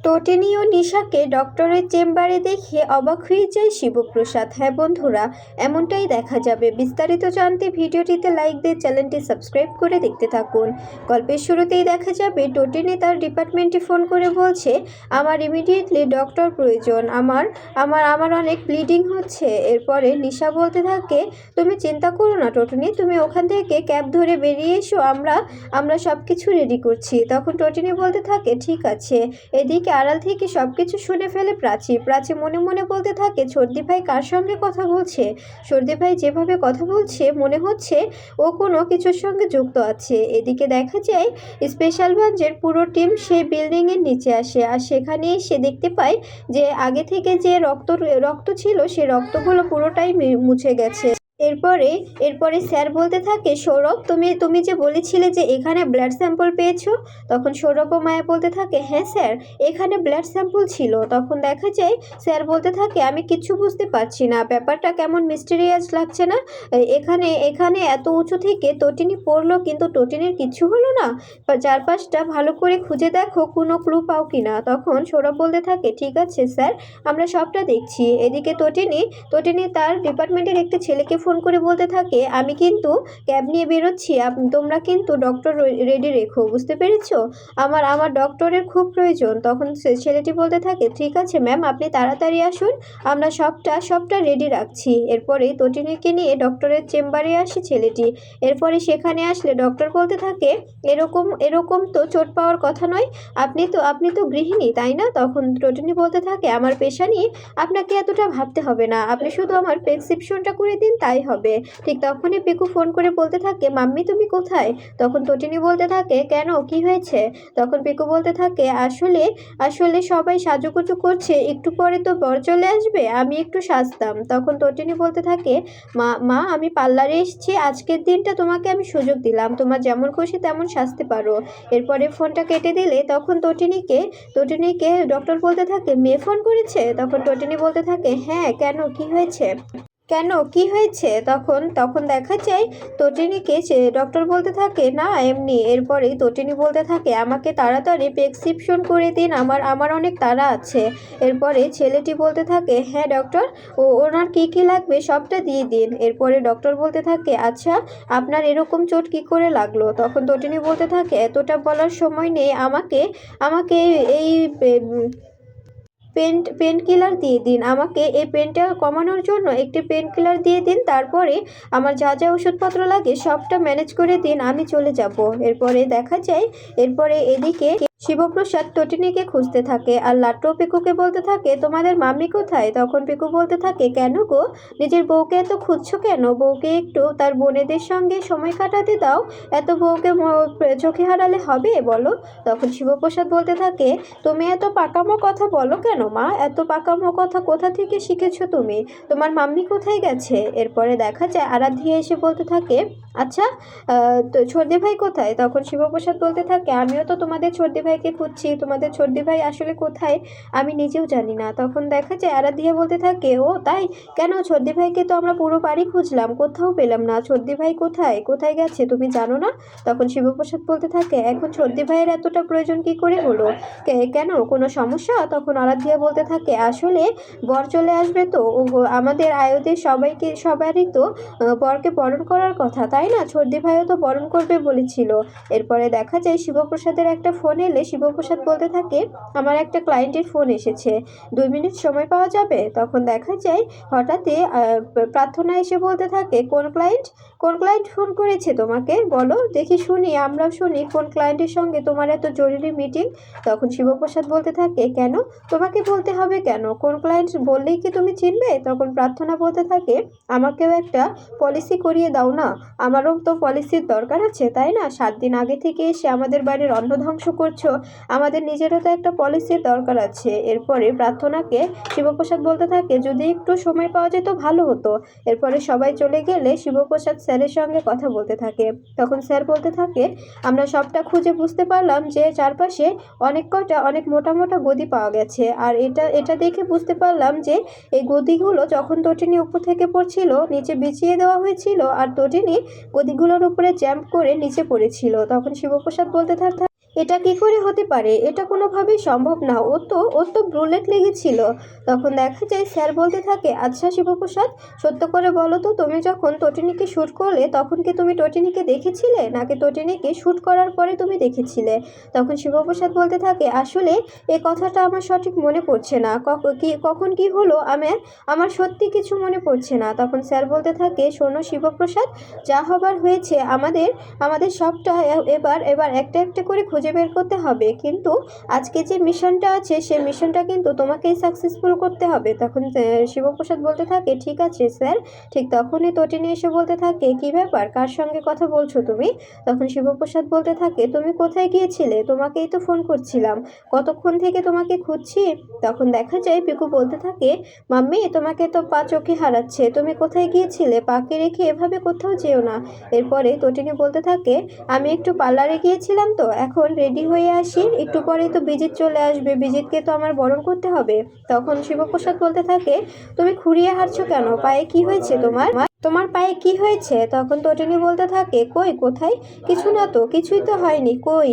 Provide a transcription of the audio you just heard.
টোটেনি ও নিশাকে ডক্টরের চেম্বারে দেখে অবাক হয়ে যায় শিবপ্রসাদ। হ্যাঁ বন্ধুরা, এমনটাই দেখা যাবে। বিস্তারিত জানতে ভিডিওটিতে লাইক দিয়ে চ্যানেলটি সাবস্ক্রাইব করে দেখতে থাকুন। গল্পের শুরুতেই দেখা যাবে টোটেনি তার ডিপার্টমেন্টে ফোন করে বলছে, আমার ইমিডিয়েটলি ডক্টর প্রয়োজন, আমার আমার আমার অনেক ব্লিডিং হচ্ছে। এরপরে নিশা বলতে থাকে, তুমি চিন্তা করো না টোটেনি, তুমি ওখান থেকে ক্যাব ধরে বেরিয়ে এসো, আমরা সব কিছু রেডি করছি। তখন টোটেনি বলতে থাকে, ঠিক আছে। এদিকে আড়াল থেকে সবকিছু শুনে ফেলে প্রাচী। প্রাচী মনে মনে বলতে থাকে, সর্দি ভাই কার সঙ্গে কথা বলছে? সর্দি ভাই যেভাবে কথা বলছে মনে হচ্ছে ও কোনো কিছুর সঙ্গে যুক্ত আছে। এদিকে দেখা যায় স্পেশাল ব্রাঞ্চের পুরো টিম সেই বিল্ডিংয়ের নিচে আসে, আর সেখানে সে দেখতে পায় যে আগে থেকে যে রক্ত ছিল সে রক্তগুলো পুরোটাই মুছে গেছে। এরপরে স্যার বলতে থাকে, সৌরভ তুমি যে বলেছিলে যে এখানে ব্লাড স্যাম্পল পেয়েছো। তখন সৌরভ ও মায়া বলতে থাকে, হ্যাঁ স্যার, এখানে ব্লাড স্যাম্পল ছিল। তখন দেখা যায় স্যার বলতে থাকে, আমি কিচ্ছু বুঝতে পারছি না, ব্যাপারটা কেমন মিস্টেরিয়াস লাগছে না? এখানে এত উঁচু থেকে টোটেনি পড়লো কিন্তু টোটেনির কিচ্ছু হলো না। চারপাশটা ভালো করে খুঁজে দেখো, কোনো ক্লু পাও কিনা। তখন সৌরভ বলতে থাকে, ঠিক আছে স্যার, আমরা সবটা দেখছি। এদিকে টোটেনি তার ডিপার্টমেন্টের একটি ছেলেকে ফোন করে বলতে থাকে, আমি কিন্তু ক্যাব নিয়ে বেরোচ্ছি, তোমরা কিন্তু ডক্টর রেডি রেখো, বুঝতে পেরেছো? আমার ডক্টরের খুব প্রয়োজন। তখন ছেলেটি বলতে থাকে, ঠিক আছে ম্যাম, আপনি তাড়াতাড়ি আসুন, আমরা সবটা রেডি রাখছি। এরপরে টোটেনিকে নিয়ে ডক্টরের চেম্বারে আসে ছেলেটি। এরপরে সেখানে আসলে ডক্টর বলতে থাকে, এরকম তো চোট পাওয়ার কথা নয়, আপনি তো গৃহিণী তাই না? তখন টোটেনি বলতে থাকে, আমার পেশা নিয়ে আপনাকে এতটা ভাবতে হবে না, আপনি শুধু আমার প্রেসক্রিপশনটা করে দিন তাই হবে। ঠিক তখনই পিকু ফোন করে বলতে থাকে, মাম্মি তুমি কোথায়? তখন টোটেনি বলতে থাকে, কেন, কি হয়েছে? তখন পিকু বলতে থাকে, আসলে সবাই সাজুগুজু করছে, একটু পরে তো বর চলে আসবে, আমি একটু সাজতাম। তখন টোটেনি বলতে থাকে, মা আমি পার্লারে এসেছি, আজকের দিনটা তোমাকে আমি সুযোগ দিলাম, তোমার যেমন খুশি তেমন সাজতে পারো। এরপরে ফোনটা কেটে দিলে তখন টোটেনিকে ডক্টর বলতে থাকে, মেয়ে ফোন করেছে? তখন টোটেনি বলতে থাকে, হ্যাঁ, কেন, কি হয়েছে? তখন দেখা যায় টোটেনিকে ডক্টর বলতে থাকে, না এমনি। এরপরেই টোটেনি বলতে থাকে, আমাকে তাড়াতাড়ি প্রেসক্রিপশন করে দিন, আমার অনেক তাড়া আছে। এরপরে ছেলেটি বলতে থাকে, হ্যাঁ ডক্টর, ওনার কি লাগবে সবটা দিয়ে দিন। এরপরে ডক্টর বলতে থাকে, আচ্ছা আপনার এরকম চোট কি করে লাগলো? তখন টোটেনি বলতে থাকে, এতটা বলার সময় নেই, আমাকে এই পেন কিলার দিয়ে দিন, আমাকে এই পেনটা কমানোর জন্য একটি পেন কিলার দিয়ে দিন, তারপরে আমার যা যা ওষুধপত্র লাগে সবটা ম্যানেজ করে দিন, আমি চলে যাব। এরপরে দেখা যায় এদিকে শিবপ্রসাদ টোটেনিকে খুঁজতে থাকে, আর লাট্টু পিকুকে বলতে থাকে, তোমাদের মাম্মি কোথায়? তখন পিকু বলতে থাকে, কেন গো, নিজের বউকে এত খুঁজছো কেন? বউকে একটু তার বোনেদের সঙ্গে সময় কাটাতে দাও, এত বউকে চোখে হারালে হবে বলো? তখন শিবপ্রসাদ বলতে থাকে, তুমি এত পাকামো কথা বলো কেন মা? এত পাকামো কথা কোথা থেকে শিখেছো তুমি? তোমার মাম্মি কোথায় গেছে? এরপরে দেখা যায় আরাধ্যা এসে বলতে থাকে, আচ্ছা তো ছর্দি ভাই কোথায়? তখন শিবপ্রসাদ বলতে থাকে, আমিও তো তোমাদের ছর্দি ভাইকে খুঁজছি, তোমাদের ছর্দি ভাই আসলে কোথায় আমি নিজেও জানি না। তখন দেখা যায় আরাধ্যা বলতে থাকে, ও তাই, কেন? ছর্দি ভাইকে তো আমরা পুরো বাড়ি খুঁজলাম, কোথাও পেলাম না, ছর্দি ভাই কোথায় গেছে তুমি জানো না? তখন শিবপ্রসাদ বলতে থাকে, এখন ছর্দি ভাইয়ের এতটা প্রয়োজন কি করে হলো? কেন, কোনো সমস্যা? তখন আরাধ্যা বলতে থাকে, আসলে বর চলে আসবে তো, আমাদের আয়োদের সবারই তো বরকে বরণ করার কথা তাই না? ছর্দি ভাইও তো বরণ করবে বলেছিল। এরপরে দেখা যায় শিবপ্রসাদের একটা ফোন এলে শিবপ্রসাদ বলতে থাকে, আমার একটা ক্লায়েন্টের ফোন এসেছে, 2 মিনিট সময় পাওয়া যাবে? তখন দেখা যায় হঠাৎই প্রার্থনা এসে বলতে থাকে, কোন ক্লায়েন্ট ফোন করেছে তোমাকে? বলো দেখি, আমরাও শুনি কোন ক্লায়েন্টের সঙ্গে তোমার এত জরুরি মিটিং। তখন শিবপ্রসাদ বলতে থাকে, কেন, তোমাকে বলতে হবে কেন? কোন ক্লায়েন্ট বললেই কি তুমি চিনবে? তখন প্রার্থনা বলতে থাকে, আমাকেও একটা পলিসি করিয়ে দাও না, আমারও তো পলিসির দরকার আছে তাই না? 7 দিন আগে থেকে এসে আমাদের বাড়ির অন্ন ধ্বংস করছো, আমাদের নিজেরও তো একটা পলিসির দরকার আছে। এরপরে প্রার্থনাকে শিবপ্রসাদ বলতে থাকে, যদি একটু সময় পাওয়া যেত ভালো হতো। এরপরে সবাই চলে গেলে শিবপ্রসাদ স্যারের সঙ্গে কথা বলতে থাকে। তখন স্যার বলতে থাকে, আমরা সবটা খুঁজে বুঝতে পারলাম যে চারপাশে অনেক মোটা গদি পাওয়া গেছে, আর এটা দেখে বুঝতে পারলাম যে এই গদিগুলো যখন টোটেনি উপর থেকে পড়ছিল নিচে বিছিয়ে দেওয়া হয়েছিল, আর টোটেনি গদিগুলোর উপরে জাম্প করে নিচে পড়েছিল। তখন শিবপ্রসাদ বলতে থাকে, এটা কি করে হতে পারে? এটা কোনোভাবেই সম্ভব না। ওর তো বুলেট লেগেছিল। তখন দেখা যায় স্যার বলতে থাকে, আচ্ছা শিবপ্রসাদ, সত্য করে বলো তো, তুমি যখন তটিনীকে শ্যুট করলে তখন কি তুমি তটিনীকে দেখেছিলে, নাকি তটিনীকে শ্যুট করার পরে তুমি দেখেছিলে? তখন শিবপ্রসাদ বলতে থাকে, আসলে এ কথাটা আমার সঠিক মনে পড়ছে না। কখন কি হলো আমার সত্যি কিছু মনে পড়ছে না। তখন স্যার বলতে থাকে, শোনো শিবপ্রসাদ, যা হবার হয়েছে, আমাদের সবটা এবার এবার একটা একটা করে খুঁজে বের করতে হবে, কিন্তু আজকে যে মিশনটা আছে সেই মিশনটা কিন্তু তোমাকেই সাকসেসফুল করতে হবে। তখন শিবপ্রসাদ বলতে থাকে, ঠিক আছে স্যার। ঠিক তখনই তটিনী এসে বলতে থাকে, কি ব্যাপার, কার সঙ্গে কথা বলছো তুমি? তখন শিবপ্রসাদ বলতে থাকে, তুমি কোথায় গিয়েছিলে? তোমাকেই তো ফোন করছিলাম, কতক্ষণ থেকে তোমাকে খুঁজছি। তখন দেখা যায় পিকু বলতে থাকে, মাম্মি তোমাকে তো পা চোখে হারাচ্ছে, তুমি কোথায় গিয়েছিলে? পাকে রেখে এভাবে কোথাও যেও না। এরপরে তটিনী বলতে থাকে, আমি একটু পার্লারে গিয়েছিলাম, তো এখন রেডি হয়ে আসি, একটু পরে তো বিজিত চলে আসবে, বিজিতকে তো আমার বরণ করতে হবে। তখন শিবপ্রসাদ বলতে থাকে, তুমি খুঁড়িয়ে হাঁটছো কেন? পায়ে কি হয়েছে তোমার? তোমার পায়ে কি হয়েছে? তখন তটিনী বলতে থাকে, কই, কোথায়? কিছু না তো, কিছুই তো হয়নি, কই?